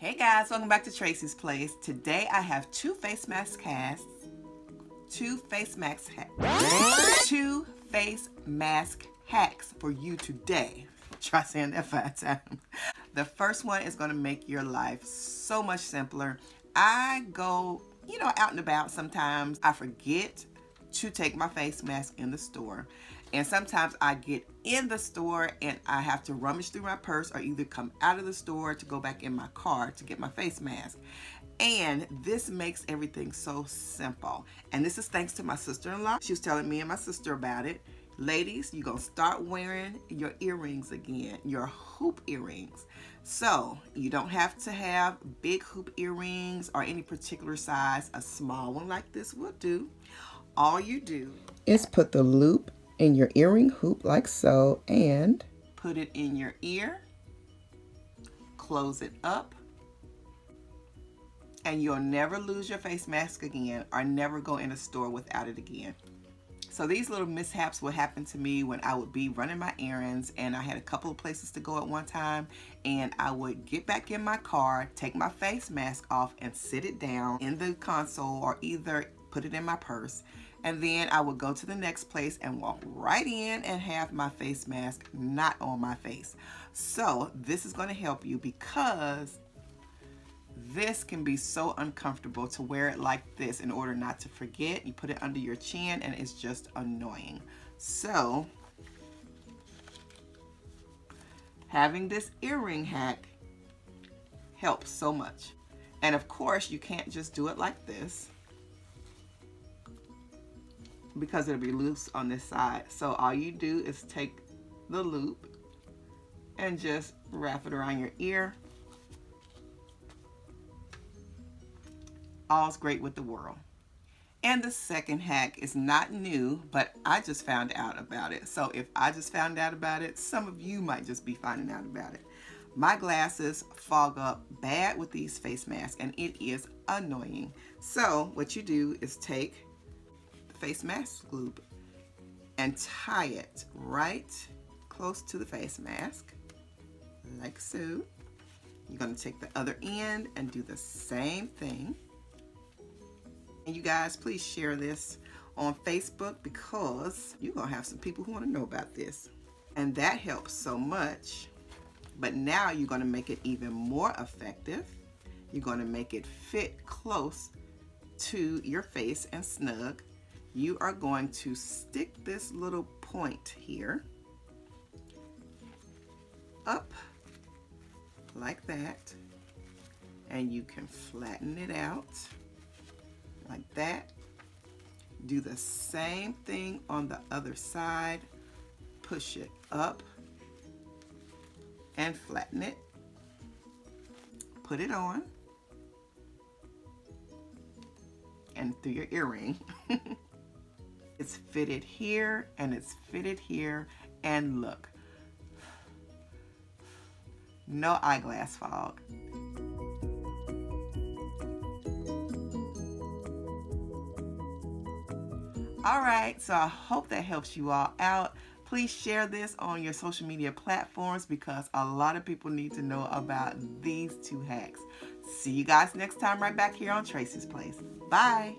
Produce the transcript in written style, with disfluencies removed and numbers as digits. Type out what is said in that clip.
Hey guys, welcome back to Tracie's Place. Today I have two face mask hacks for you today. Try saying that 5 times. The first one is going to make your life so much simpler. I go, out and about sometimes. I forget to take my face mask in the store. And sometimes I get in the store and I have to rummage through my purse or either come out of the store to go back in my car to get my face mask. And this makes everything so simple. And this is thanks to my sister-in-law. She was telling me and my sister about it. Ladies, you're going to start wearing your earrings again, your hoop earrings. So you don't have to have big hoop earrings or any particular size. A small one like this will do. All you do is put the loop in your earring hoop like so and put it in your ear, close it up, and you'll never lose your face mask again or never go in a store without it again. So these little mishaps would happen to me when I would be running my errands and I had a couple of places to go at one time, and I would get back in my car, take my face mask off and sit it down in the console or either put it in my purse, and then I would go to the next place and walk right in and have my face mask not on my face. So this is going to help you because this can be so uncomfortable to wear it like this in order not to forget. You put it under your chin and it's just annoying. So having this earring hack helps so much. And of course you can't just do it like this, because it'll be loose on this side. So all you do is take the loop and just wrap it around your ear. All's great with the world. And the second hack is not new, but I just found out about it. So if I just found out about it, some of you might just be finding out about it. My glasses fog up bad with these face masks and it is annoying. So what you do is take face mask loop and tie it right close to the face mask like so. You're going to take the other end and do the same thing. And you guys, please share this on Facebook because you're going to have some people who want to know about this. And that helps so much. But now you're going to make it even more effective. You're going to make it fit close to your face and snug. You are going to stick this little point here up like that, and you can flatten it out like that. Do the same thing on the other side. Push it up and flatten it. Put it on and through your earring. It's fitted here and it's fitted here, and look, no eyeglass fog. All right, so I hope that helps you all out. Please share this on your social media platforms because a lot of people need to know about these two hacks. See you guys next time right back here on Tracie's Place. Bye.